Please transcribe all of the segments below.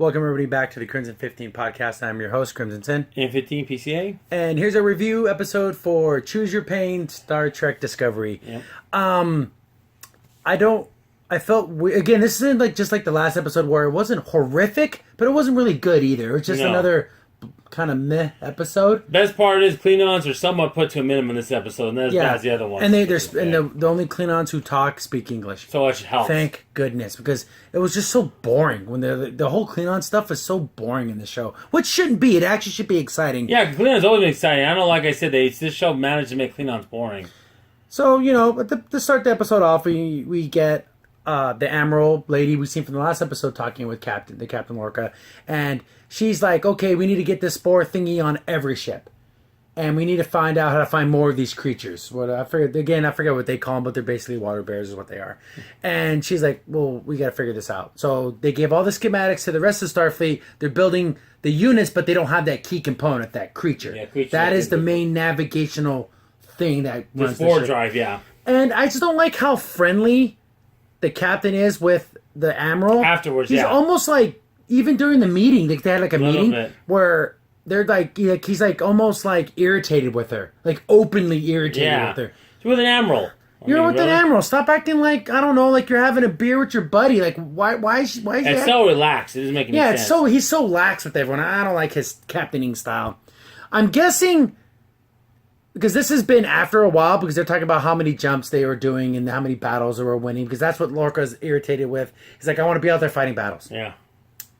Welcome everybody back to the Crimson 15 podcast. I'm your host, Crimson Sin. And 15 PCA. And here's a review episode for Choose Your Pain, Star Trek Discovery. Yep. I felt, again, this isn't like just like the last episode where it wasn't horrific, but it wasn't really good either. It was just another kind of meh episode. Best part is Klingons are somewhat put to a minimum in this episode, and that's as the other one. And the only Klingons who talk speak English. So it helps. Thank goodness, because it was just so boring. When the whole Klingon stuff is so boring in the show, which shouldn't be. It actually should be exciting. Yeah, Klingons always been exciting. I know, like I said, this show managed to make Klingons boring. So, to start the episode off, we get the Admiral lady we've seen from the last episode talking with Captain Lorca, and she's like, okay, we need to get this spore thingy on every ship, and we need to find out how to find more of these creatures. I forget what they call them, but they're basically water bears is what they are. And she's like, well, we got to figure this out. So they gave all the schematics to the rest of Starfleet. They're building the units, but they don't have that key component, that creature. Yeah, that is the main navigational thing that runs the spore drive, yeah. And I just don't like how friendly the captain is with the Admiral. Afterwards, he's almost like, even during the meeting, they had like a meeting where they're like, he's like almost like irritated with her, like openly irritated with her. She's with an Admiral. You're with an Admiral. Stop acting like, I don't know, like you're having a beer with your buddy. Like why is it's so relaxed. It doesn't make any sense. Yeah, he's so lax with everyone. I don't like his captaining style. I'm guessing, because this has been after a while, because they're talking about how many jumps they were doing and how many battles they were winning, because that's what Lorca's irritated with. He's like, I want to be out there fighting battles. Yeah.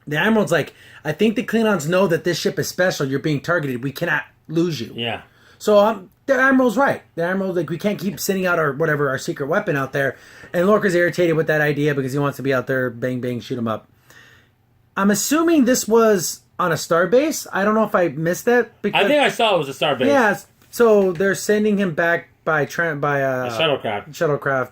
The Admiral's like, I think the Klingons know that this ship is special. You're being targeted. We cannot lose you. Yeah. So the Admiral's right. The Admiral's like, we can't keep sending out our secret weapon out there. And Lorca's irritated with that idea because he wants to be out there, bang, bang, shoot him up. I'm assuming this was on a starbase. I don't know if I missed that. I think I saw it was a starbase. Yeah. So they're sending him back by a shuttlecraft,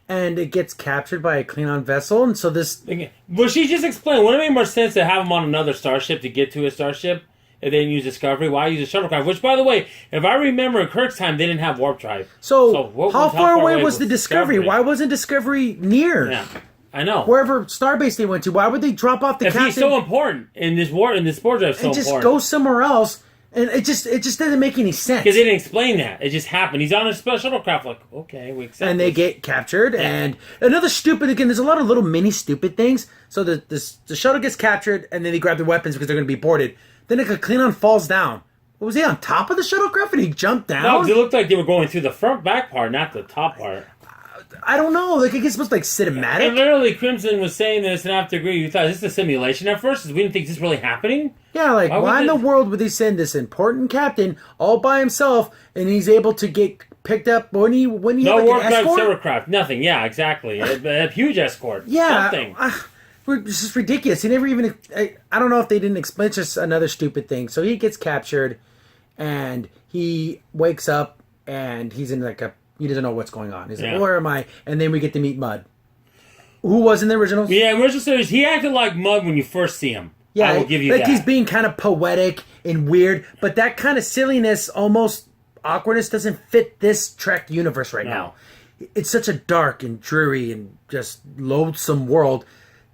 and it gets captured by a Klingon vessel. And so this, well, she just explained. Wouldn't it make more sense to have him on another starship to get to a starship if they didn't use Discovery? Why use a shuttlecraft? Which, by the way, if I remember in Kirk's time, they didn't have warp drive. So how far away was the Discovery? Why wasn't Discovery near? Yeah. I know. Wherever starbase they went to, why would they drop off the captain? If he's so important in this spore drive, so important, and just go somewhere else. And it just doesn't make any sense. Because they didn't explain that. It just happened. He's on a special shuttlecraft. Like, okay, we accept. And they get captured. Yeah. And another stupid, again, there's a lot of little mini stupid things. So the shuttle gets captured, and then they grab their weapons because they're going to be boarded. Then a Klingon falls down. What was he, on top of the shuttlecraft and he jumped down? No, it looked like they were going through the back part, not the top part. I don't know. Like, it's supposed to, like, cinematic. And literally, Crimson was saying this, and I have to agree. You thought, is this a simulation at first? We didn't think this was really happening? Yeah, like, why in the world would they send this important captain all by himself, and he's able to get picked up when he no had, like, warp an drive, escort? Servercraft, nothing. Yeah, exactly. a huge escort. Yeah. Something. It's just ridiculous. He never even... I don't know if they didn't explain. It's just another stupid thing. So he gets captured, and he wakes up, and he's in, like, he doesn't know what's going on. He's like, where am I? And then we get to meet Mudd, who was in the original. Yeah, in the original series, he acted like Mudd when you first see him. Yeah, I will give you that. He's being kind of poetic and weird, but that kind of silliness, almost awkwardness, doesn't fit this Trek universe right now. It's such a dark and dreary and just loathsome world.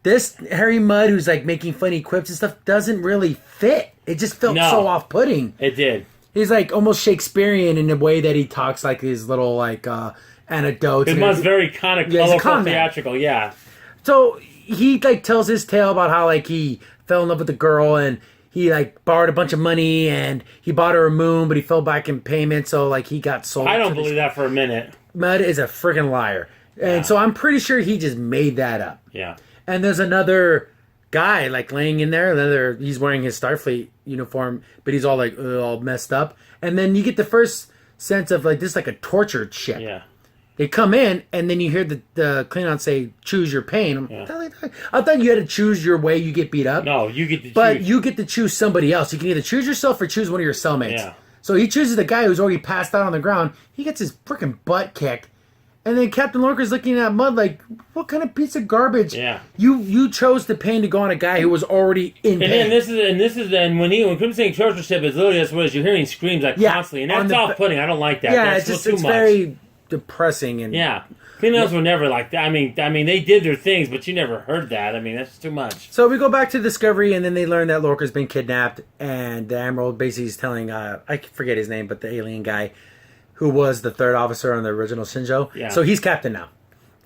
This Harry Mudd, who's like making funny quips and stuff, doesn't really fit. It just felt so off-putting. It did. He's like almost Shakespearean in the way that he talks, like his little like anecdotes. It was very kind of colorful, theatrical, yeah. So he like tells his tale about how like he fell in love with a girl and he like borrowed a bunch of money and he bought her a moon, but he fell back in payment, so like he got sold. I don't believe that for a minute. Mudd is a friggin' liar, and so I'm pretty sure he just made that up. Yeah. And there's another guy like laying in there. He's wearing his Starfleet uniform, but he's all like all messed up. And then you get the first sense of like this is like a tortured ship. Yeah. They come in, and then you hear the Klingons say, "Choose your pain." I thought you had to choose your way you get beat up. No, you get to choose. But you get to choose somebody else. You can either choose yourself or choose one of your cellmates. Yeah. So he chooses the guy who's already passed out on the ground. He gets his freaking butt kicked. And then Captain Lorca's looking at Mudd like, what kind of piece of garbage? Yeah. You chose the pain to go on a guy who was already in pain. And then when Crimson saying torture ship is literally that's what it is. You're hearing screams like constantly, and that's off-putting. I don't like that. Yeah, that's it's very depressing and Klingons were never like that. I mean, they did their things, but you never heard that. I mean, that's too much. So we go back to Discovery, and then they learn that Lorca's been kidnapped, and the Admiral basically is telling, I forget his name, but the alien guy who was the third officer on the original Shinjo. Yeah. So he's captain now.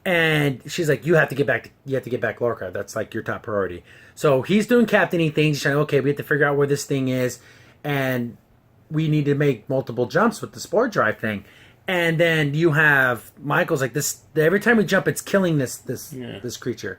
And she's like, you have to get back Lorca. That's like your top priority. So he's doing captaining things. He's trying, okay, we have to figure out where this thing is, and we need to make multiple jumps with the spore drive thing. And then you have Michael's like this. Every time we jump, it's killing this creature.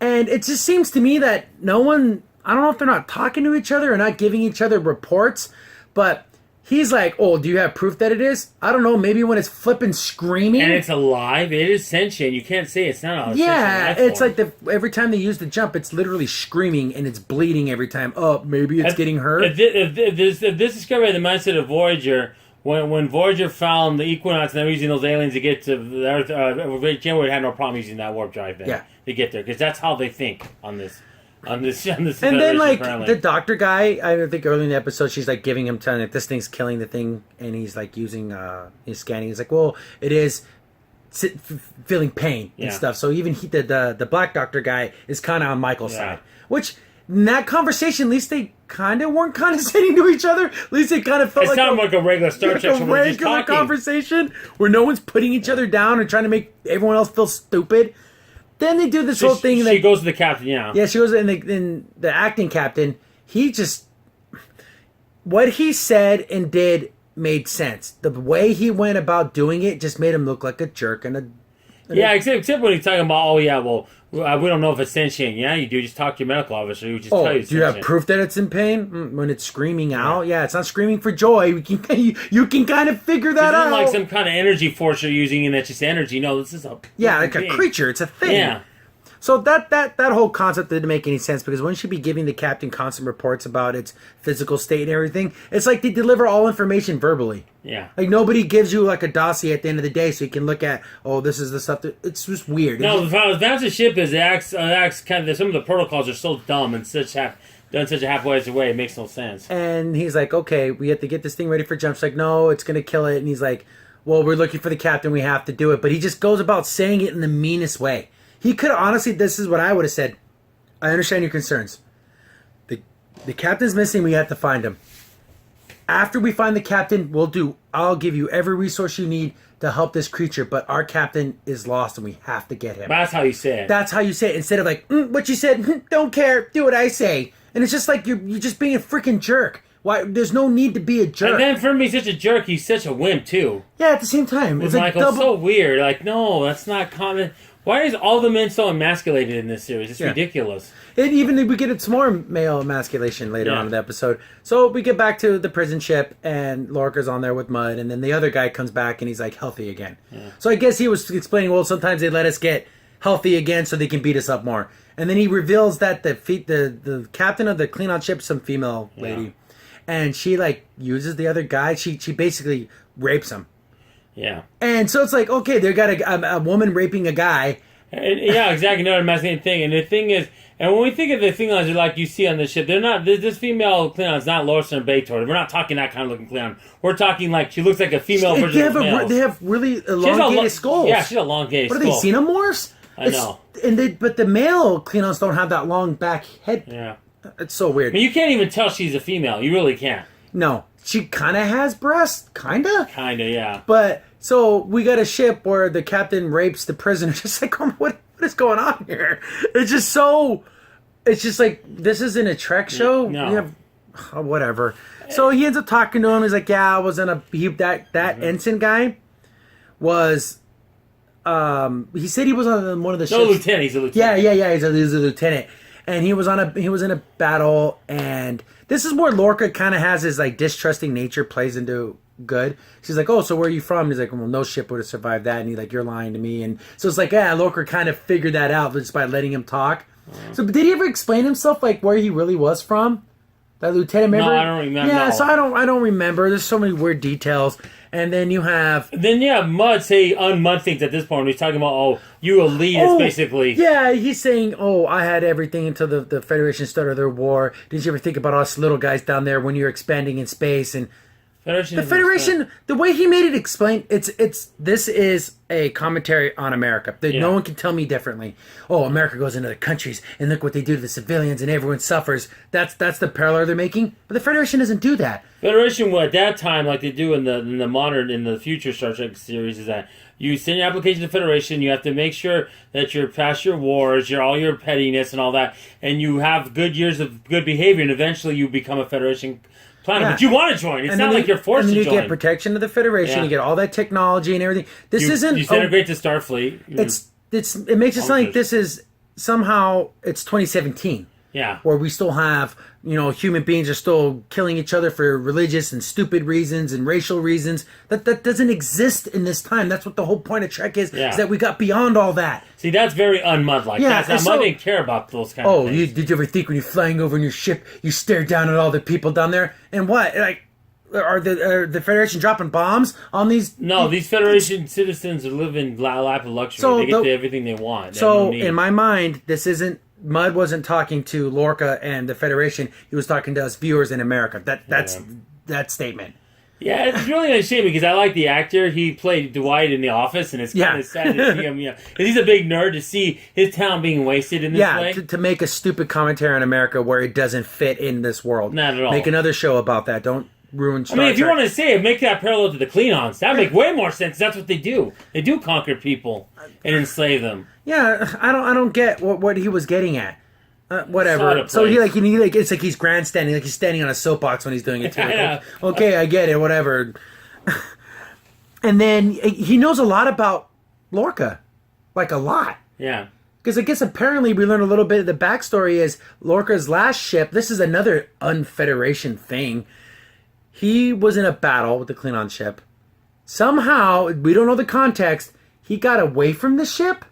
And it just seems to me that no one. I don't know if they're not talking to each other or not giving each other reports, but he's like, "Oh, do you have proof that it is?" I don't know. Maybe when it's flipping screaming and it's alive, it is sentient. You can't say it's not. Yeah, it's like every time they use the jump, it's literally screaming and it's bleeding every time. Oh, maybe it's getting hurt. If this discovery had the mindset of Voyager. When Voyager found the Equinox and they were using those aliens to get to the Earth, Janeway had no problem using that warp drive then to get there, because that's how they think on this. And then, like, apparently. the doctor guy, I think early in the episode, she's, like, giving him, telling, like, this thing's killing the thing, and he's, like, using, he's scanning. He's like, well, it is feeling pain and stuff. So even the black doctor guy is kind of on Michael's side. Which, in that conversation, at least they kind of weren't condescending to each other. At least it kind of felt like a regular Star Trek, a regular conversation where no one's putting each other down and trying to make everyone else feel stupid. Then they do this whole thing. She goes to the captain, yeah. Yeah, she goes in the acting captain. He just, what he said and did made sense. The way he went about doing it just made him look like a jerk except when he's talking about, oh yeah, well, we don't know if it's sentient. Yeah, you do. Just talk to your medical officer. Who just tell you. Do you have proof that it's in pain when it's screaming out? Yeah, it's not screaming for joy. You can kind of figure that out. It's like some kind of energy force you're using, and that's just energy. No, this is a like a creature. It's a thing. Yeah. So that whole concept didn't make any sense, because wouldn't she be giving the captain constant reports about its physical state and everything? It's like they deliver all information verbally. Yeah. Like nobody gives you like a dossier at the end of the day so you can look at, oh, this is the stuff that, it's just weird. No, the advance of ship is acts kind of, some of the protocols are so dumb and done such a halfway way, it makes no sense. And he's like, okay, we have to get this thing ready for jump. She's like, no, it's gonna kill it. And he's like, well, we're looking for the captain, we have to do it. But he just goes about saying it in the meanest way. He could have, honestly, this is what I would have said. I understand your concerns. The captain's missing, we have to find him. After we find the captain, I'll give you every resource you need to help this creature, but our captain is lost and we have to get him. That's how you say it. That's how you say it. Instead of like, what you said, don't care, do what I say. And it's just like, you're just being a freaking jerk. Why? There's no need to be a jerk. And then for him, he's such a jerk, he's such a wimp, too. Yeah, at the same time. It's like so weird. Like, no, that's not common. Why is all the men so emasculated in this series? It's ridiculous. And even if we get some more male emasculation later on in the episode. So we get back to the prison ship, and Lorca's on there with Mud, and then the other guy comes back, and he's like healthy again. Yeah. So I guess he was explaining, well, sometimes they let us get healthy again so they can beat us up more. And then he reveals that the captain of the Klingon ship, some female lady, and she like uses the other guy. She basically rapes him. Yeah. And so it's like, okay, they got a woman raping a guy. Yeah, exactly. Another masculine thing. And the thing is, and when we think of the Klingons like you see on the ship, they're not, this female Klingon's not Lorson or Baitor. We're not talking that kind of looking Klingon. We're talking like, she looks like a female version of males. They have really elongated skulls. Yeah, she's elongated skull. What are they, xenomorphs? I know. But the male Klingons don't have that long back head. Yeah. It's so weird. I mean, you can't even tell she's a female. You really can't. No. She kind of has breasts. Kinda, yeah. But, so, we got a ship where the captain rapes the prisoner. Just like, what is going on here? It's just so... It's just like, this isn't a Trek show? No. Whatever. So, he ends up talking to him. He's like, yeah, I was in a... that ensign guy was... he said he was on one of the ships. No, lieutenant. He's a lieutenant. Yeah. He's a lieutenant. And he was in a battle, and this is where Lorca kind of has his like distrusting nature plays into good. She's like, oh, so where are you from? He's like, well, no ship would have survived that. And he's like, you're lying to me. And so it's like, yeah, Lorca kind of figured that out just by letting him talk. So did he ever explain himself, like where he really was from? That lieutenant, remember? No, I don't remember. Yeah, so I don't remember. There's so many weird details. And then you have... Mud say un-Mud things at this point. When he's talking about, oh, you elite, it's basically... Yeah, he's saying, oh, I had everything until the Federation started their war. Did you ever think about us little guys down there when you're expanding in space? And Federation The Federation, the way he made it explain, this is a commentary on America. No one can tell me differently. Oh, America goes into the countries and look what they do to the civilians and everyone suffers. That's the parallel they're making. But the Federation doesn't do that. Federation, at that time, like they do in the future Star Trek series, is that you send your application to Federation. You have to make sure that you're past your wars, all your pettiness and all that, and you have good years of good behavior, and eventually you become a Federation planet. Yeah. But you want to join. It's not like you're forced to join. And you get protection of the Federation. You get all that technology and everything. This isn't. You integrate to Starfleet. It makes it sound like this is somehow it's 2017. Yeah. Where we still have, human beings are still killing each other for religious and stupid reasons and racial reasons. That doesn't exist in this time. That's what the whole point of Trek is that we got beyond all that. See, that's very un-Mud-like. Mud didn't care about those kind of things. Did you ever think when you're flying over in your ship, you stare down at all the people down there? And what? Like, are the Federation dropping bombs on these? No, these Federation citizens are living life of luxury. They get everything they want. In my mind, this isn't... Mudd wasn't talking to Lorca and the Federation. He was talking to us viewers in America. That's that statement. Yeah, it's really a shame because I like the actor. He played Dwight in The Office, and it's kind of sad to see him. He's a big nerd to see his talent being wasted in this way. Yeah, to make a stupid commentary on America where it doesn't fit in this world. Not at all. Make another show about that. Don't ruin Star Trek. If you want to say it, make that parallel to the Klingons. That would make way more sense. That's what they do. They do conquer people and enslave them. Yeah, I don't get what he was getting at. Whatever. So it's like he's grandstanding, like he's standing on a soapbox when he's doing it too. Okay, I get it. Whatever. And then he knows a lot about Lorca, like a lot. Yeah. Because I guess apparently we learned a little bit of the backstory is Lorca's last ship. This is another un-Federation thing. He was in a battle with the Klingon ship. Somehow, we don't know the context, he got away from the ship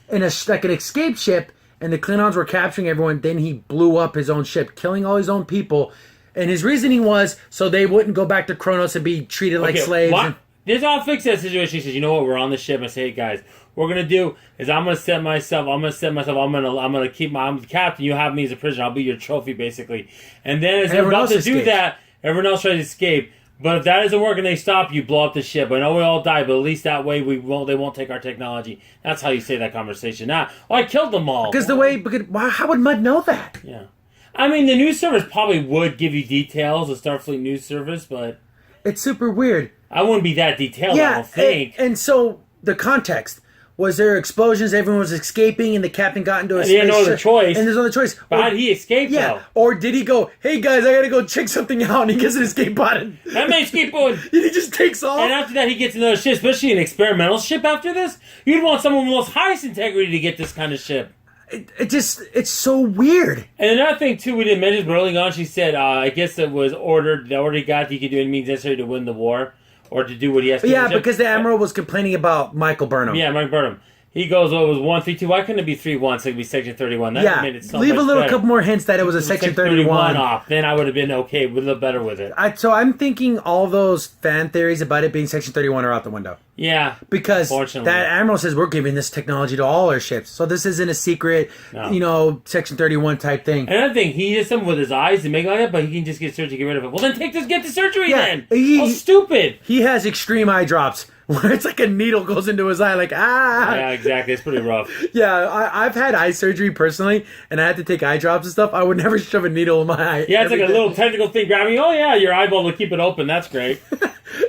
in an escape ship, and the Klingons were capturing everyone. Then he blew up his own ship, killing all his own people. And his reasoning was so they wouldn't go back to Kronos and be treated like slaves. This all fix that situation. He says, "You know what? We're on the ship." I say, "Hey guys, what we're gonna do is I'm gonna keep I'm the captain. You have me as a prisoner. I'll be your trophy, basically." And then as they're about to do that, everyone else tries to escape. But if that isn't working, they stop you, blow up the ship. I know we all die, but at least that way they won't take our technology. That's how you say that conversation. I killed them all. How would Mudd know that? Yeah. I mean, the news service probably would give you details, the Starfleet news service, but... It's super weird. I wouldn't be that detailed, I don't think. And so, the context... Was there explosions? Everyone was escaping, and the captain got into a space. He had no other choice. And there's no other choice. But how did he escape, though? Or did he go, "Hey guys, I gotta go check something out," and he gets an escape button? That may escape button. And he just takes off. And after that, he gets another ship, especially an experimental ship after this. You'd want someone with the highest integrity to get this kind of ship. It's so weird. And another thing, too, we didn't mention, but early on, she said, I guess it was ordered, the order he got, he could do any means necessary to win the war, or to do what he has to do. Yeah, because the Admiral was complaining about Michael Burnham. Yeah, Michael Burnham. He goes, it was 132. Why couldn't it be 31 so it could be Section 31? That made it so leave much a better. couple more hints that it was a Section 31 off. Then I would have been okay, a little better with it. So I'm thinking all those fan theories about it being Section 31 are out the window. Yeah. Because that Admiral says we're giving this technology to all our ships. So this isn't a secret, Section 31 type thing. Another thing, he did something with his eyes to make it like that, but he can just get surgery to get rid of it. Well, then get the surgery then. How stupid. He has extreme eye drops. Where it's like a needle goes into his eye, like, ah! Yeah, exactly. It's pretty rough. Yeah, I've had eye surgery personally, and I had to take eye drops and stuff. I would never shove a needle in my eye. Yeah, it's like a little tentacle thing grabbing. Oh, yeah, your eyeball will keep it open. That's great.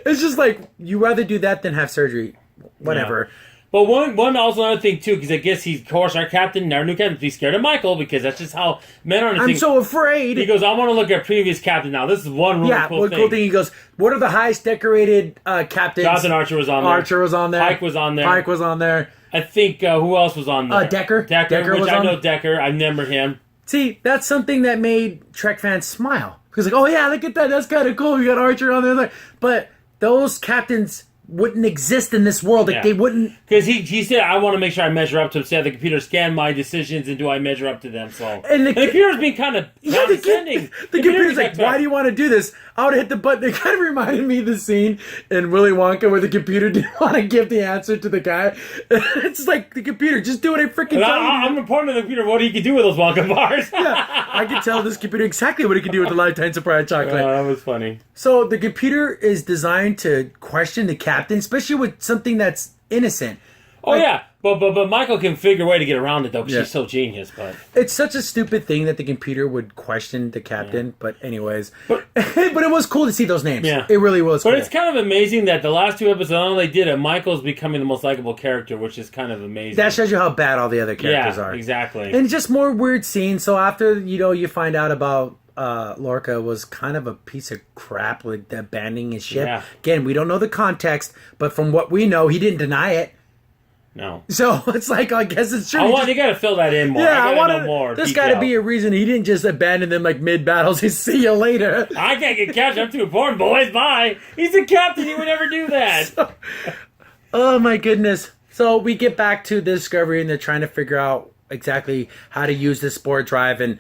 It's just like, you rather do that than have surgery. Whatever. Yeah. But also another thing, too, because I guess he's, of course, our new captain, he's scared of Michael, because that's just how men are. I'm so afraid. He goes, I want to look at previous captain now. This is one really cool thing. He goes, what are the highest decorated captains? Jonathan Archer was on there. Archer was on there. Pike was on there. I think, who else was on there? Decker. Decker, which I know Decker. I remember him. See, that's something that made Trek fans smile. Because like, oh yeah, look at that. That's kind of cool. We got Archer on there. But those captains wouldn't exist in this world. Like, they wouldn't... Because he said, I want to make sure I measure up to him. So the computer scan my decisions, and do I measure up to them? So and the computer's being kind of condescending. The computer's like, why do you want to do this? I would have hit the button. It kind of reminded me of the scene in Willy Wonka where the computer didn't want to give the answer to the guy. It's like, the computer, just do what I freaking tell you. I'm reporting to the computer what he can do with those Wonka bars. I can tell this computer exactly what it can do with the Lifetime Surprise Chocolate. That was funny. So the computer is designed to question the captain, especially with something that's innocent. Oh, like, but Michael can figure a way to get around it, though, because she's so genius. But it's such a stupid thing that the computer would question the captain. But anyways, but it was cool to see those names. Yeah. It really was cool. But it's kind of amazing that the last 2 episodes, all they did, Michael's becoming the most likable character, which is kind of amazing. That shows you how bad all the other characters are. Exactly. And just more weird scenes. So after, you find out about Lorca was kind of a piece of crap with abandoning his ship. Yeah. Again, we don't know the context, but from what we know, he didn't deny it. No. So it's like, I guess it's true. You got to fill that in more. Yeah, I want to know more. There's got to be a reason he didn't just abandon them like mid-battles. He see you later. I can't get captured. I'm too important, boys. Bye. He's a captain. He would never do that. Oh, my goodness. So we get back to the Discovery, and they're trying to figure out exactly how to use the spore drive, and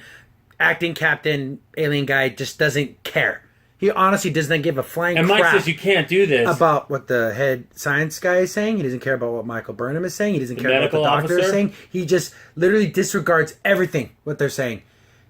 acting captain alien guy just doesn't care. He honestly doesn't give a flying crap. And Mike says you can't do this. About what the head science guy is saying. He doesn't care about what Michael Burnham is saying. He doesn't care about what the doctor is saying. He just literally disregards everything what they're saying.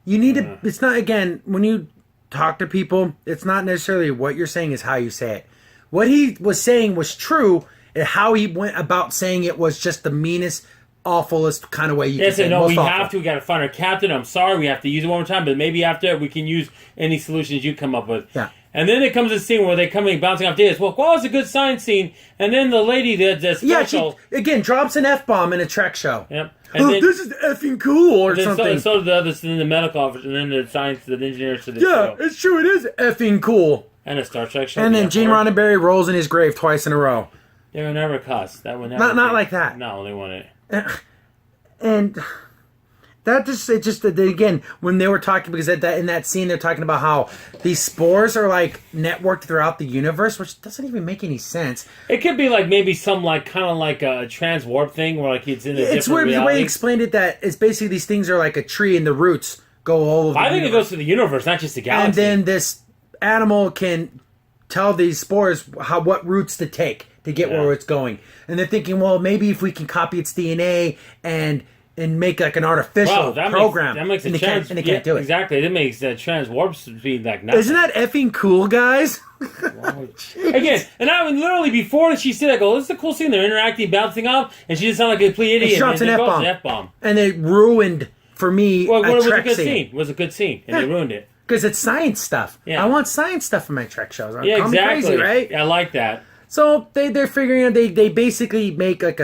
You need to... It's not, again, when you talk to people, it's not necessarily what you're saying, is how you say it. What he was saying was true, and how he went about saying it was just the meanest, awfulest kind of way you can say it. No, we got to find our captain. I'm sorry, we have to use it one more time, but maybe after we can use any solutions you come up with. Yeah. And then it comes a scene where they come in bouncing off data. Well, it's a good science scene. And then the lady that's special... she, again, drops an F-bomb in a Trek show. Yep. And then, this is effing cool, or something. So the others in the medical office, and then the engineers to the show. Yeah, it's true, it is effing cool. And a Star Trek show. And then Gene Roddenberry rolls in his grave twice in a row. They were never cussed. That would never Not like that. No, they wouldn't. And that just again, when they were talking, because in that scene they're talking about how these spores are like networked throughout the universe, which doesn't even make any sense. It could be like maybe some kind of like a transwarp thing where like it's in a different It's weird reality. The way he explained it, that it's basically these things are like a tree and the roots go all over. I think it goes to the universe, not just the galaxy. And then this animal can tell these spores what routes to take to get where it's going. And they're thinking, well, maybe if we can copy its DNA and make like an artificial program. That makes and they can't do it. Exactly. That makes transwarp speed like nothing. Isn't that effing cool, guys? Again, and I mean, literally before she said, I go, this is a cool scene. They're interacting, bouncing off, and she just sounded like a complete idiot. She drops an F-bomb. And it ruined, for me, it was a Trek good scene. It was a good scene, and they ruined it. Because it's science stuff. Yeah. I want science stuff in my Trek shows. Call me crazy, right? I like that. So they're figuring out, they basically make like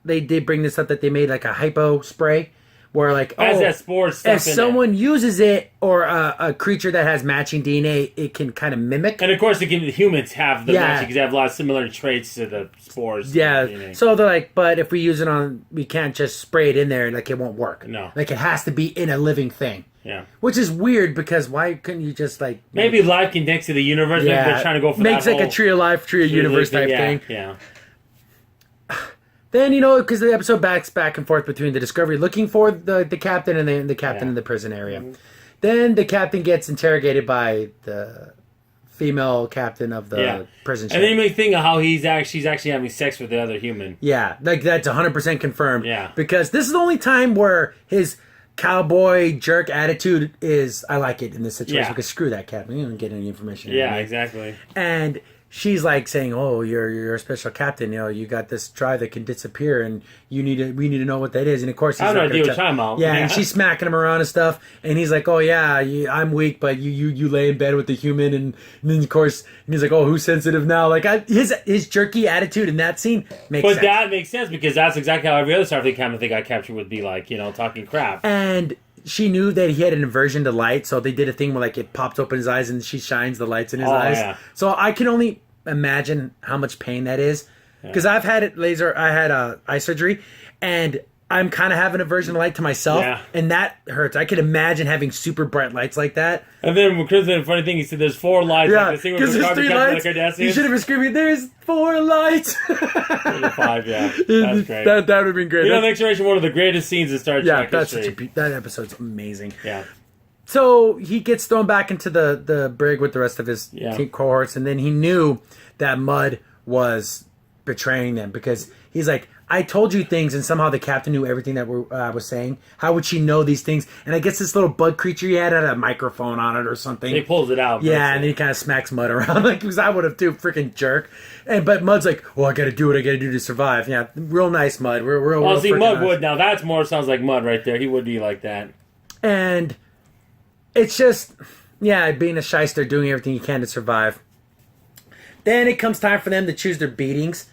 they bring this up that they made like a hypo spray where like, that spore stuff if someone uses it, or a creature that has matching DNA, it can kind of mimic. And of course, the humans have the matching because they have a lot of similar traits to the spores. Yeah. So they're like, but if we use it we can't just spray it in there, like it won't work. No. Like it has to be in a living thing. Yeah. Which is weird, because why couldn't you just like... Maybe life connects to the universe. Yeah. Maybe they're trying to go for makes that like a tree of life, tree of universe type thing. Yeah. Then, because the episode backs back and forth between the Discovery looking for the captain and the captain in the prison area. Mm-hmm. Then the captain gets interrogated by the female captain of the prison ship. And then you may think of how she's actually having sex with the other human. Yeah, like that's 100% confirmed. Yeah. Because this is the only time where his cowboy jerk attitude is, I like it in this situation, because screw that captain, you don't get any information. Yeah, exactly. And she's like saying, "Oh, you're a special captain. You got this drive that can disappear, and we need to know what that is." And of course, he's I don't know what you're talking about. Yeah, and she's smacking him around and stuff. And he's like, "Oh yeah, I'm weak, but you lay in bed with the human." And then of course, he's like, "Oh, who's sensitive now?" Like his jerky attitude in that scene makes sense. But that makes sense, because that's exactly how every other Starfleet captain they got captured would be like, talking crap. And she knew that he had an aversion to light, so they did a thing where like it popped open his eyes and she shines the lights in his eyes. Yeah. So I can only imagine how much pain that is, because I've had eye surgery, and I'm kind of having aversion to light to myself, and that hurts. I could imagine having super bright lights like that. And then Chris said a funny thing. He said, "There's 4 lights." Yeah, like because there's 3 lights. You should have been screaming, "There's 4 lights!" 5, yeah, that's great. That would have been great. Next generation, one of the greatest scenes in Star Trek history. That episode's amazing. Yeah. So he gets thrown back into the brig with the rest of his team cohorts, and then he knew that Mudd was betraying them because he's like, I told you things, and somehow the captain knew everything that I was saying. How would she know these things? And I guess this little bug creature he had a microphone on it or something. He pulls it out. Yeah, and then he kind of smacks Mudd around like because I would have too, freaking jerk. But Mudd's like, well, I got to do what I got to do to survive. Yeah, real nice, Mudd. Real see, Mudd would now. That's more sounds like Mudd right there. He would be like that. And it's just, being a shyster, doing everything you can to survive. Then it comes time for them to choose their beatings.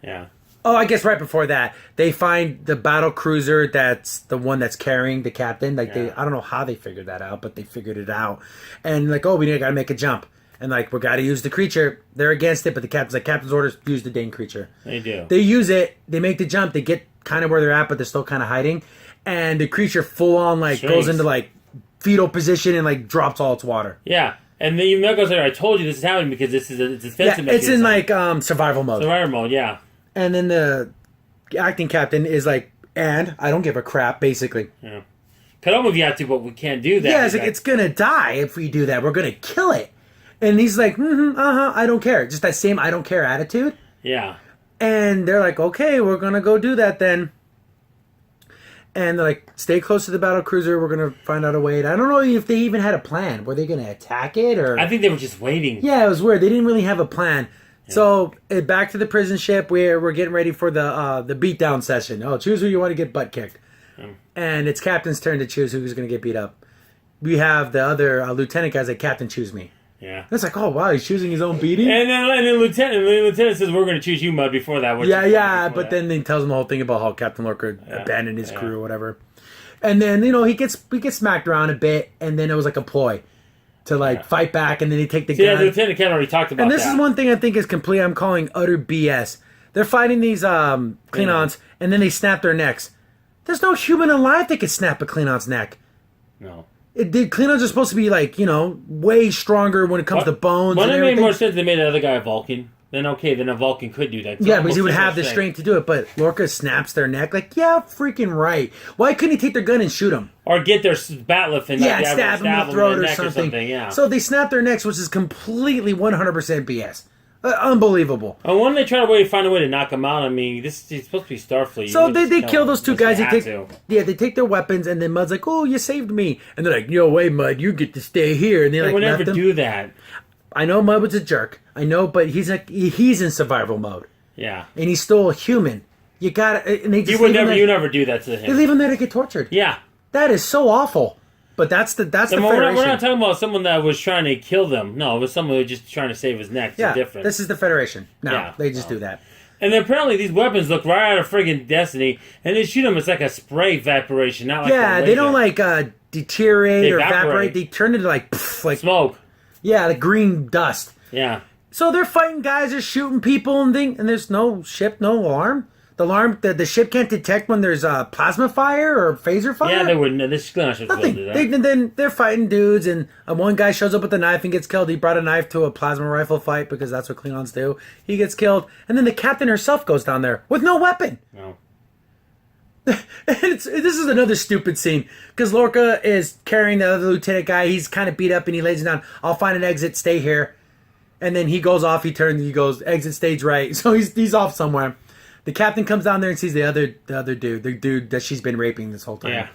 Yeah. Oh, I guess right before that, they find the battle cruiser that's the one that's carrying the captain. I don't know how they figured that out, but they figured it out. And like, we got to make a jump. And like, we got to use the creature. They're against it, but the captain's like, captain's orders, use the dang creature. They do. They use it. They make the jump. They get kind of where they're at, but they're still kind of hiding. And the creature full on goes into like fetal position and like drops all its water. Yeah. And then even goes there, I told you this is happening because it's defensive mechanism. It's in like survival mode. Survival mode, yeah. And then the acting captain is like, and I don't give a crap, basically. Yeah. Cut him if you have to, but we can't do that. Yeah, it's like, it's going to die if we do that. We're going to kill it. And he's like, I don't care. Just that same I don't care attitude. Yeah. And they're like, okay, we're going to go do that then. And they're like, stay close to the battle cruiser. We're going to find out a way. I don't know if they even had a plan. Were they going to attack it? Or I think they were just waiting. Yeah, it was weird. They didn't really have a plan. Yeah. So back to the prison ship. We're getting ready for the beatdown session. Oh, choose who you want to get butt kicked. Yeah. And it's Captain's turn to choose who's going to get beat up. We have the other lieutenant guy's like, Captain, choose me. Yeah. It's like, oh, wow, he's choosing his own beating? And then Lieutenant says, we're going to choose you, Mudd, before that. But then he tells him the whole thing about how Captain Lorca abandoned his crew or whatever. And then, he gets smacked around a bit, and then it was like a ploy to fight back, and then they take the gun. Yeah, the Lieutenant Captain already talked about that. And this is one thing I think is complete, I'm calling utter BS. They're fighting these Klingons, and then they snap their necks. There's no human alive that could snap a Klingon's neck. No. The Klingons are supposed to be way stronger when it comes to bones. Wouldn't it make more sense if they made the other guy a Vulcan? Then a Vulcan could do that. Yeah, because he would have the strength to do it. But Lorca snaps their neck. Freaking right. Why couldn't he take their gun and shoot them? Or get their batleth and stab them in the throat or something. Yeah. So they snap their necks, which is completely 100% BS. Unbelievable. And when they try to find a way to knock him out, I mean, this is supposed to be Starfleet. So they kill those two guys. They take their weapons, and then Mudd's like, "Oh, you saved me," and they're like, "No way, Mudd, you get to stay here." And they would never do that. I know Mudd was a jerk. I know, but he's in survival mode. Yeah, and he's still a human. You gotta. And they just you never do that to him. They leave him there to get tortured. Yeah, that is so awful. But that's the Federation. We're not talking about someone that was trying to kill them. No, it was someone who was just trying to save his neck. It's different. This is the Federation. No, they just do that. And then apparently these weapons look right out of friggin' Destiny, and they shoot them. It's like a spray evaporation, not like they don't deteriorate or evaporate. They turn into like smoke. Yeah, like green dust. Yeah. So they're fighting guys, they're shooting people and and there's no ship, no alarm. The ship can't detect when there's a plasma fire or phaser fire? Yeah, they wouldn't. This ship wouldn't do that. Then they're fighting dudes, and one guy shows up with a knife and gets killed. He brought a knife to a plasma rifle fight because that's what Klingons do. He gets killed, and then the captain herself goes down there with no weapon. No. This is another stupid scene because Lorca is carrying the other lieutenant guy. He's kind of beat up, and he lays him down. I'll find an exit. Stay here. And then he goes off. He turns. He goes exit stage right. So he's off somewhere. The captain comes down there and sees the other dude, the dude that she's been raping this whole time. Yeah.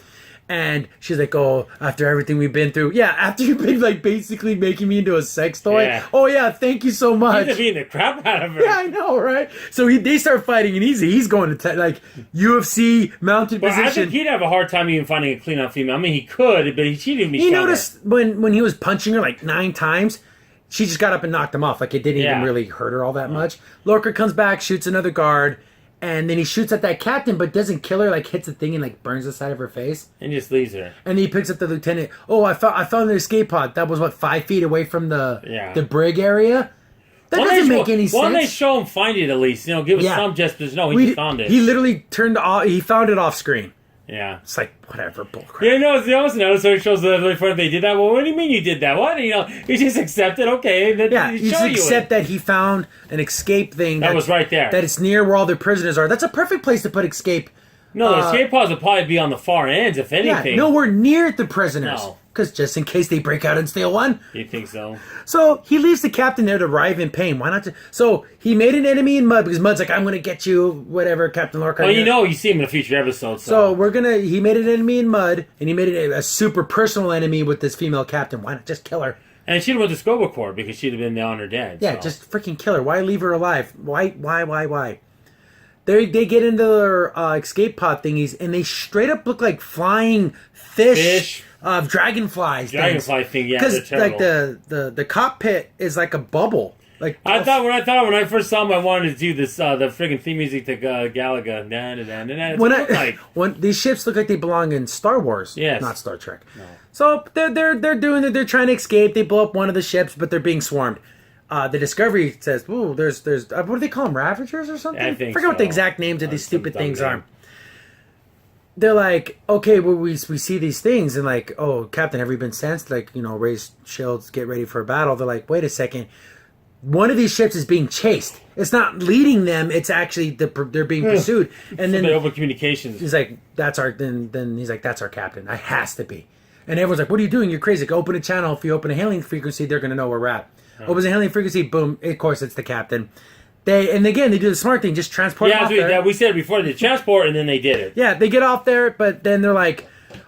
And she's like, "Oh, after everything we've been through, after you've been basically making me into a sex toy. Yeah. Oh yeah, thank you so much." He's beating the crap out of her. Yeah, I know, right? So they start fighting, and he's going to UFC mounted position. I think he'd have a hard time even finding a Klingon female. I mean, he could, but she'd even be stronger. You noticed when he was punching her 9 times. She just got up and knocked him off. It didn't even really hurt her all that much. Lorca comes back, shoots another guard, and then he shoots at that captain, but doesn't kill her. Hits the thing and burns the side of her face, and just leaves her. And then he picks up the lieutenant. Oh, I found an escape pod. That was 5 feet away from the brig area. That doesn't make any sense. Why don't they show him find it at least? Give us some gestures. No, he just found it. He literally he found it off screen. Yeah. It's like, whatever, bullcrap. Yeah, no, it's the opposite. So it shows the really funny they did that. Well, what do you mean you did that? What? You just accept it, okay. You just accept that he found an escape thing. That was right there. That it's near where all the prisoners are. That's a perfect place to put escape. No, the escape pods would probably be on the far ends, if anything. Yeah, nowhere near the prisoners. No. Because just in case they break out and steal one. You think so? So he leaves the captain there to writhe in pain. Why not? So he made an enemy in Mud because Mud's like, I'm going to get you, whatever, Captain Lorca. Well, you see him in a future episode. So he made an enemy in Mud, and he made a super personal enemy with this female captain. Why not just kill her? And she'd have went to Scoba Corps because she'd have been on her dead. Yeah, just freaking kill her. Why leave her alive? Why? They get into their escape pod thingies, and they straight up look like flying fish. Of dragonflies. Dragonfly thing, yeah. Because like the cockpit is like a bubble. Like when I first saw them, I wanted to do this the friggin' theme music to Galaga. When these ships look like they belong in Star Wars, not Star Trek. No. So they're doing it. They're trying to escape. They blow up one of the ships, but they're being swarmed. The Discovery says, "Ooh, there's what do they call them? Ravagers or something? I forget what the exact names of these stupid things are." They're like, okay, well, we see these things, and like, oh, Captain, have you been sensed? Like, raise shields, get ready for a battle. They're like, wait a second. One of these ships is being chased. It's not leading them. It's actually they're being pursued. And then over communications. He's like, that's our. Then he's like, that's our captain. It has to be. And everyone's like, what are you doing? You're crazy. Like, open a channel. If you open a hailing frequency, they're going to know where we're at. Opens a hailing frequency. Boom. Of course, it's the captain. They do the smart thing, just transport them off there. Yeah, we said it before, they transport, and then they did it. Yeah, they get off there, but then they're like,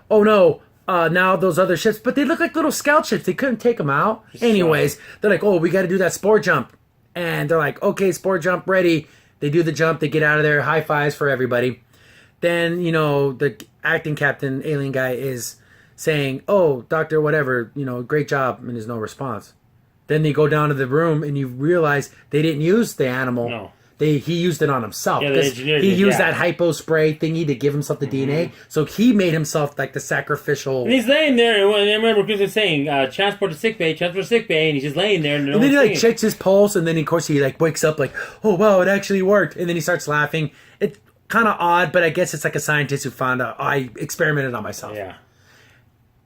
oh no, now those other ships, but they look like little scout ships. They couldn't take them out. Anyways, they're like, oh, we got to do that spore jump. And they're like, okay, spore jump, ready. They do the jump, they get out of there, high fives for everybody. Then, the acting captain, alien guy, is saying, oh, doctor, whatever, great job, and there's no response. Then they go down to the room, and you realize they didn't use the animal. No. He used it on himself. Yeah, he used that hypo spray thingy to give himself the DNA. So he made himself like the sacrificial. And he's laying there, and I remember Chris was saying, transport to sick bay, and he's just laying there. And then he checks his pulse, and then of course he wakes up like, oh wow, it actually worked. And then he starts laughing. It's kind of odd, but I guess it's like a scientist who found out. I experimented on myself. Yeah.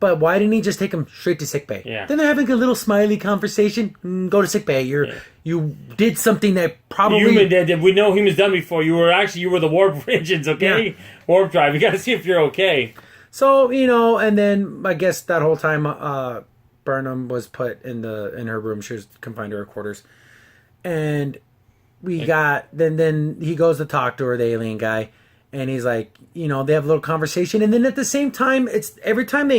But why didn't he just take him straight to sickbay? Yeah. Then they're having a little smiley conversation. Go to sickbay. You did something that probably we know humans done before. You were the warp engines, okay? Yeah. Warp drive. You got to see if you're okay. So and then I guess that whole time Burnham was put in her room. She was confined to her quarters, and then he goes to talk to her, the alien guy, and he's like, they have a little conversation, and then at the same time, it's every time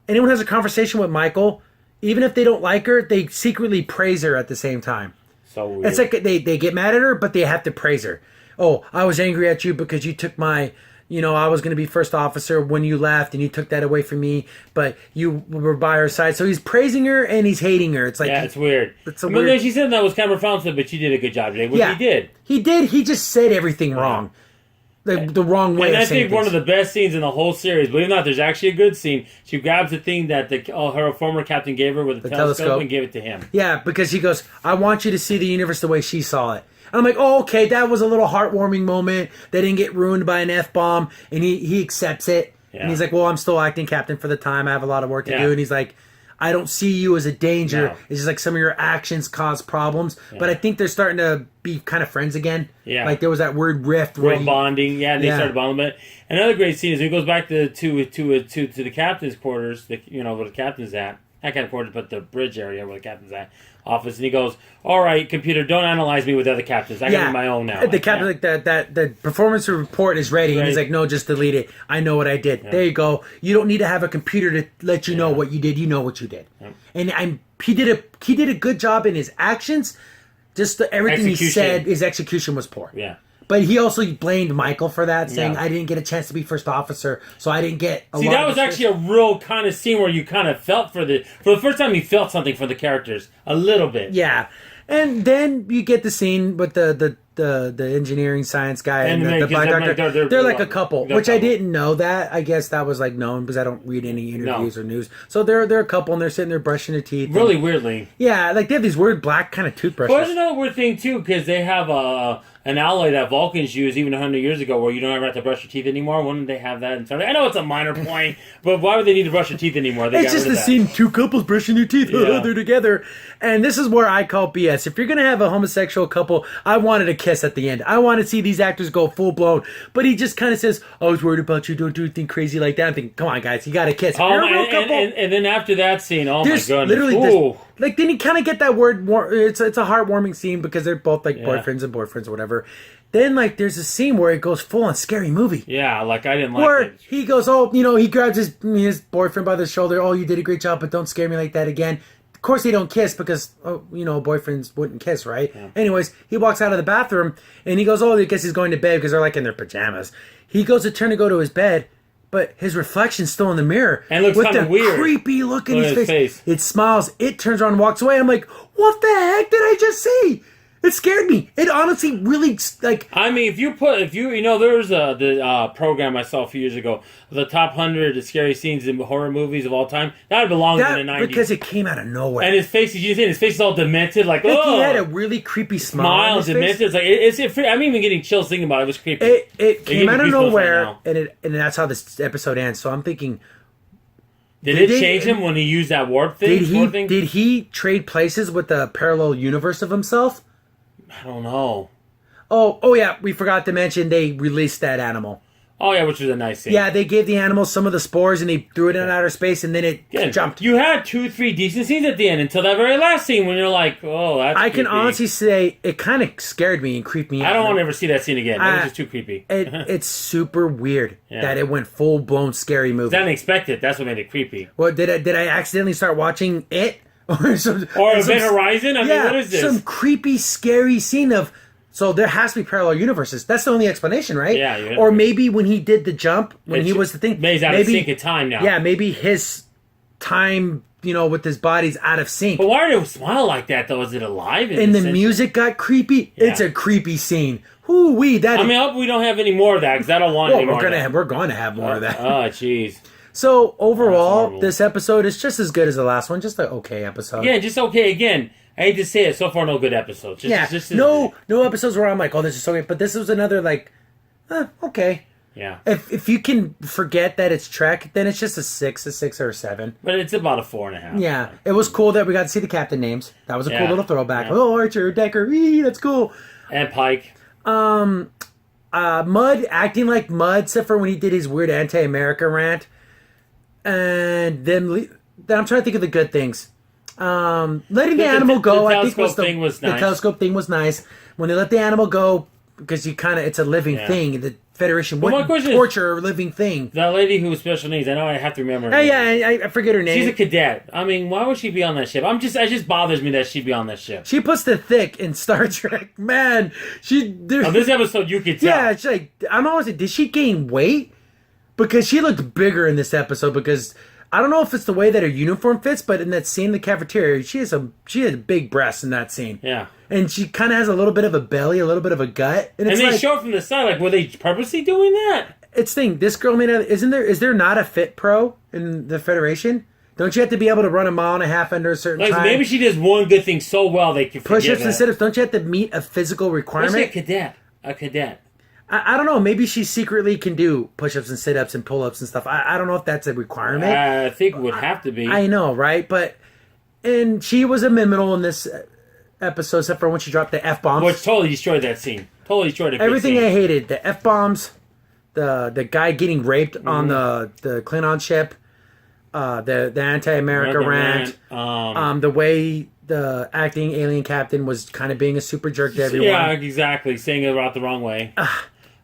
anyone has a conversation with Michael, even if they don't like her, they secretly praise her at the same time. So weird. It's like they get mad at her, but they have to praise her. Oh, I was angry at you because you took my, I was going to be first officer when you left, and you took that away from me, but you were by her side. So he's praising her and he's hating her. It's like it's weird. It's weird. She said that was kind of profound, but she did a good job today. He did. He did. He just said everything wrong. The wrong way. And I think one of the best scenes in the whole series, believe it or not, there's actually a good scene. She grabs the thing that her former captain gave her with the telescope and gave it to him. Yeah, because he goes, I want you to see the universe the way she saw it. And I'm like, oh, okay, that was a little heartwarming moment. They didn't get ruined by an F-bomb. And he accepts it. Yeah. And he's like, well, I'm still acting captain for the time. I have a lot of work to do. And he's like, I don't see you as a danger. No. It's just like some of your actions cause problems. Yeah. But I think they're starting to be kind of friends again. Yeah. Like there was that weird rift. Real bonding. Yeah, they started bonding. But another great scene is when he goes back to the captain's quarters, where the captain's at. Not kind of quarters, but the bridge area where the captain's at. Office, and he goes, all right, computer, don't analyze me with other captains. I got my own now. The captain, that the performance report is ready, and he's like, no, just delete it. I know what I did. Yeah. There you go. You don't need to have a computer to let you know what you did. You know what you did. Yeah. And he did a good job in his actions. Just everything he said, his execution was poor. Yeah. But he also blamed Michael for that, saying, I didn't get a chance to be first officer, so I didn't get a lot. See, that was actually a real kind of scene where you kind of felt for the first time you felt something for the characters. A little bit. Yeah. And then you get the scene with the the engineering science guy and And the black doctor, they're like a couple, which I couple. didn't know that. I guess that was like known because I don't read any interviews or news. So they're a couple and they're sitting there brushing their teeth. Really weirdly. Yeah, like they have these weird black kind of toothbrushes. But there's another weird thing too, because they have an alloy that Vulcans used even 100 years ago where you don't ever have to brush your teeth anymore. Wouldn't they have that? I know it's a minor point, but why would they need to brush your teeth anymore? They It's just the scene, two couples brushing their teeth. Yeah. They're together. And this is where I call BS. If you're going to have a homosexual couple, I wanted a kiss at the end. I want to see these actors go full blown. But he just kind of says, I was worried about you. Don't do anything crazy like that. I think, come on, guys. You got to kiss. If you're a real couple, and then after that scene, oh my goodness. Literally Ooh. like, then you kind of get that word. It's a heartwarming scene because they're both like boyfriends and boyfriends or whatever. Then, like, there's a scene where it goes full on scary movie. Yeah, like, I didn't like where it. he goes, he grabs his boyfriend by the shoulder. Oh, you did a great job, but don't scare me like that again. Of course, they don't kiss because, boyfriends wouldn't kiss, right? Yeah. Anyways, he walks out of the bathroom and he goes, oh, I guess he's going to bed because they're like in their pajamas. He goes to turn to go to his bed, but his reflection's still in the mirror. And it looks kind of weird. Creepy look in his face. It smiles. It turns around and walks away. I'm like, what the heck did I just see? It scared me. It honestly really, like... I mean, there was the program I saw a few years ago, the top 100 scary scenes in horror movies of all time. That belongs in the 90s. Because it came out of nowhere. And his face, did you see his face is all demented, like, he oh! had a really creepy smile on his demented. face. It's like, I'm even getting chills thinking about it. It was creepy. It came out of nowhere, and that's how this episode ends. So I'm thinking... Did it change him when he used that warp thing? Did he trade places with the parallel universe of himself? I don't know. Oh yeah, we forgot to mention they released that animal. Oh yeah, which was a nice scene. Yeah, they gave the animal some of the spores and they threw it in outer space and then it jumped. You had 2-3 decent scenes at the end until that very last scene when you're like, oh, that's I creepy. can honestly say it kind of scared me and creeped me out. I don't want to ever see that scene again. It was just too creepy. It's super weird that it went full blown scary movie. I didn't expect it. That's what made it creepy. Well, did I accidentally start watching it? Or Event Horizon? I mean, what is this? Some creepy, scary scene of... So there has to be parallel universes. That's the only explanation, right? Yeah. Or maybe when he did the jump, when he was the thing... Maybe he's out of sync of time now. Yeah, maybe his time, with his body's out of sync. But why did it smile like that, though? Is it alive? And the music got creepy. Yeah. It's a creepy scene. Hoo-wee, I hope we don't have any more of that, because I don't want any more of that. We're going to have more of that. Oh, jeez. So, overall, this episode is just as good as the last one. Just an okay episode. Yeah, just okay. Again, I hate to say it, so far no good episodes. No episodes where I'm like, oh, this is so good. But this was another, like, okay. Yeah. If you can forget that it's Trek, then it's just a 6 or a 7. But it's about a 4.5. Yeah. It was cool that we got to see the captain names. That was a cool little throwback. Yeah. Oh, Archer, Decker, that's cool. And Pike. Mud acting like Mud, except for when he did his weird anti-America rant. And then I'm trying to think of the good things. Letting the animal go, I think was nice. The telescope thing was nice. When they let the animal go, because it's a living thing. The Federation wouldn't torture a living thing. That lady who was special needs, I know I have to remember her name. I forget her name. She's a cadet. I mean, why would she be on that ship? It just bothers me that she'd be on that ship. She puts the thick in Star Trek. Man, on this episode, you could tell. Yeah, it's like, I'm always like, did she gain weight? Because she looked bigger in this episode because I don't know if it's the way that her uniform fits, but in that scene in the cafeteria, she had big breasts in that scene. Yeah. And she kind of has a little bit of a belly, a little bit of a gut. And they show it from the side, like, were they purposely doing that? This girl is there not a fit pro in the Federation? Don't you have to be able to run a mile and a half under a certain time? Maybe she does one good thing so well they can forgive push-ups and sit-ups. Don't you have to meet a physical requirement? What's a cadet? I don't know. Maybe she secretly can do push-ups and sit-ups and pull-ups and stuff. I don't know if that's a requirement. I think it would have to be. I know, right? And she was a minimal in this episode, except for when she dropped the F-bombs. Which totally destroyed that scene. Totally destroyed it. Everything I hated. The F-bombs, the guy getting raped on the Klingon ship, the anti-America rant, the way the acting alien captain was kind of being a super jerk to everyone. Yeah, exactly. Saying it about the wrong way.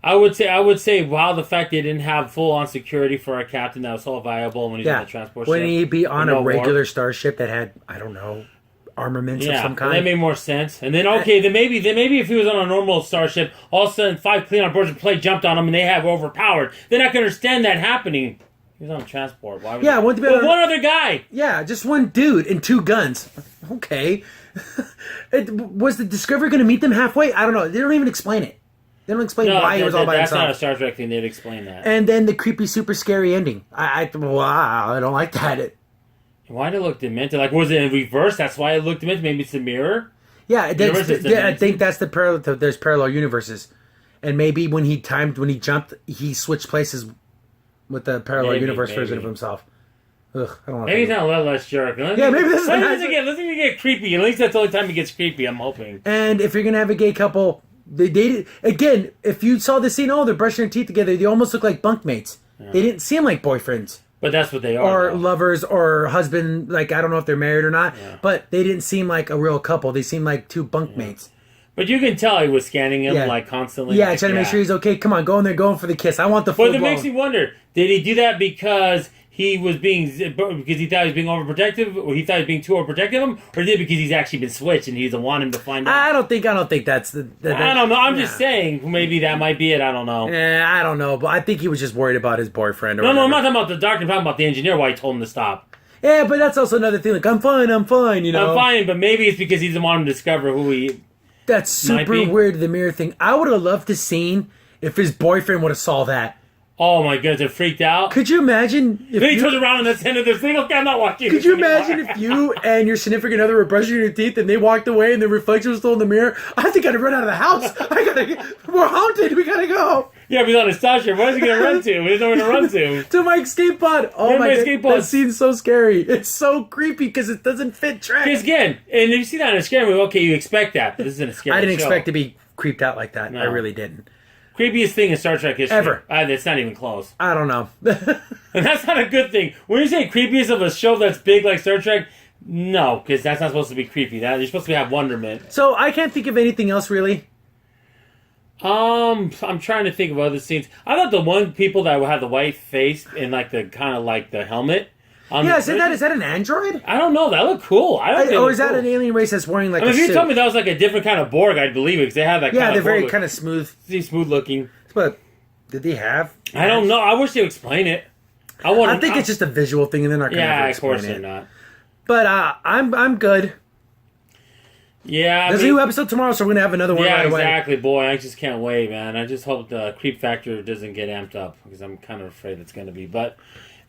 I would say, wow, the fact they didn't have full-on security for a captain that was so valuable when he's on the transport ship. Wouldn't he be on a regular starship that had, I don't know, armaments of some kind? That made more sense. And then, then maybe if he was on a normal starship, all of a sudden 5 Klingon birds of prey jumped on him and they have overpowered. Then I can understand that happening. He was on transport. Why? Yeah, I want to be with one other guy. Yeah, just one dude and 2 guns. Okay. Was the Discovery going to meet them halfway? I don't know. They don't even explain it. They don't explain why he was all by himself. That's not a Star Trek thing. They'd explain that. And then the creepy, super scary ending. I don't like that. Why did it look demented? Like, was it in reverse? That's why it looked demented. Maybe it's a mirror. Yeah, I think that's the parallel. There's parallel universes, and maybe when he jumped, he switched places with the parallel universe version of himself. Ugh, I don't want. Maybe he's not a little less jerk. Maybe this is let's get creepy. At least that's the only time he gets creepy. I'm hoping. And if you're gonna have a gay couple, they dated again. If you saw the scene, they're brushing their teeth together. They almost look like bunkmates. Yeah. They didn't seem like boyfriends. But that's what they are. Or lovers or husband. Like, I don't know if they're married or not. Yeah. But they didn't seem like a real couple. They seemed like 2 bunkmates. Yeah. But you can tell he was scanning him like constantly. Yeah, trying to make sure he's okay. Come on, go in there, going for the kiss. I want the full blown. But it makes me wonder, did he do that because he thought he was being overprotective, or he thought he was being too overprotective of him, or did it because he's actually been switched and he doesn't want him to find out? I don't think that's the I don't know. I'm just saying maybe that might be it. I don't know. I don't know, but I think he was just worried about his boyfriend. No, I'm not talking about the doctor. I'm talking about the engineer. Why he told him to stop. Yeah, but that's also another thing. Like, I'm fine. You know, I'm fine, but maybe it's because he doesn't want him to discover who he. That's super weird. The mirror thing. I would have loved to seen if his boyfriend would have saw that. Oh my goodness, it freaked out. Could you imagine if then he turns around and that's the end of this thing? Okay, I'm not watching. Could you imagine if you and your significant other were brushing your teeth and they walked away and the reflection was still in the mirror? I think I'd run out of the house. We're haunted. We gotta go. Yeah, but he's on a station. Where's he gonna run to? There's nowhere to run to. To my escape pod. Oh my god, that scene's so scary. It's so creepy because it doesn't fit Trek. Because again, and if you see that in a scary movie, okay, you expect that. But this isn't a scary show. I didn't expect to be creeped out like that. No. I really didn't. Creepiest thing in Star Trek history. Ever. It's not even close. I don't know. And that's not a good thing. When you say creepiest of a show that's big like Star Trek, no, because that's not supposed to be creepy. You're supposed to have wonderment. So I can't think of anything else really. I'm trying to think of other scenes. I thought the one people that had the white face and like the kind of like the helmet. Is that an android? I don't know. That looked cool. Or is that an alien race that's wearing like a suit? If you told me that was like a different kind of Borg, I'd believe it because they have that. Yeah, they're very kind of smooth. Smooth looking. But did they have? I don't know. I wish they would explain it. I think it's just a visual thing, and they're not going to explain it. Yeah, of course they're not. But I'm good. Yeah, there's a new episode tomorrow, so we're gonna have another one right away. Yeah, exactly, boy. I just can't wait, man. I just hope the creep factor doesn't get amped up because I'm kind of afraid it's going to be, but.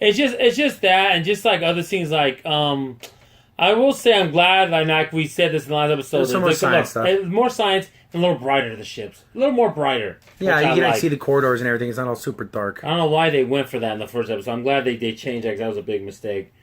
It's just that, and just like other things, like I will say I'm glad, like we said this in the last episode. There's some more science stuff. More science and a little brighter. The ships, a little more brighter. Yeah, you can see the corridors and everything. It's not all super dark. I don't know why they went for that in the first episode. I'm glad they changed that because that was a big mistake.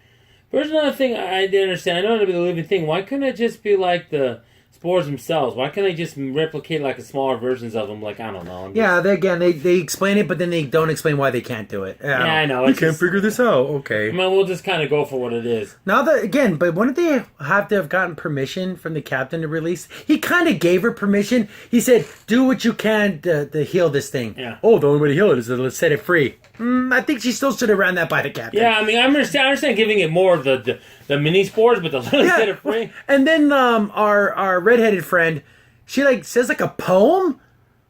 But there's another thing I didn't understand. I know it'll be the living thing. Why couldn't it just be like the spores themselves? Why can't they just replicate like smaller versions of them? Like, I don't know. They explain it, but then they don't explain why they can't do it. Yeah, I know. We can't figure this out. Okay. I mean, we'll just kind of go for what it is. Now that again, but wouldn't they have to have gotten permission from the captain to release? He kind of gave her permission. He said, "Do what you can to heal this thing." Yeah. Oh, the only way to heal it is to set it free. I think she still should have ran that by the captain. Yeah, I mean, I understand giving it more of the mini spores, but the little set it free. And then our redheaded friend, she like says like a poem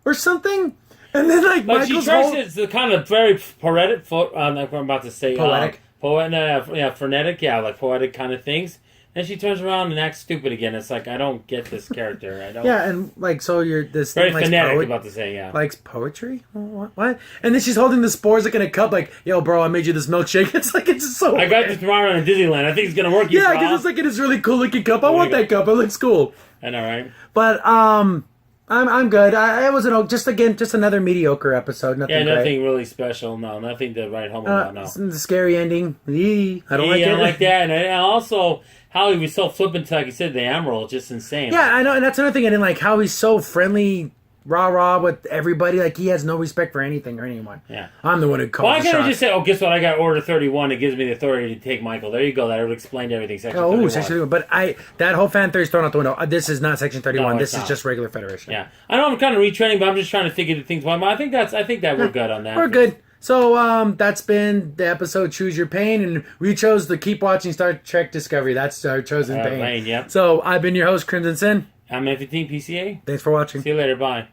or something, and then like Michael's it's the kind of very poetic. Like I'm about to say, poetic, frenetic, like poetic kind of things. And she turns around and acts stupid again. It's like, I don't get this character. I don't. Yeah, and like, so you're this very thing fanatic about to say, yeah. Likes poetry? What? And then she's holding the spores like in a cup, like, yo, bro, I made you this milkshake. It's like, it's so. I got this tomorrow in Disneyland. I think it's gonna work. Yeah, because it's like in this really cool looking cup. I want that cup. It looks cool. I know, right? But I'm good. I wasn't just another mediocre episode. Nothing. Nothing really special. No, nothing to write home about. No, the scary ending. I don't like it. I don't like that, and also how he was so flippant, like you said, the Emerald, just insane. Yeah, I know, and that's another thing. I didn't like how he's so friendly, rah with everybody. Like he has no respect for anything or anyone. Yeah, I'm the one who calls. Why can't he just say, "Oh, guess what? I got Order 31. It gives me the authority to take Michael." There you go. That would explain everything. Section 31. Section 31. But that whole fan theory is thrown out the window. This is not Section 31. No, this is just regular Federation. Yeah, I know I'm kind of retraining, but I'm just trying to think of the things. But I think that we're good on that. We're good. So that's been the episode Choose Your Pain, and we chose to keep watching Star Trek Discovery. That's our chosen pain. Yep. So I've been your host, Crimson Sin. I'm F15 PCA. Thanks for watching. See you later. Bye.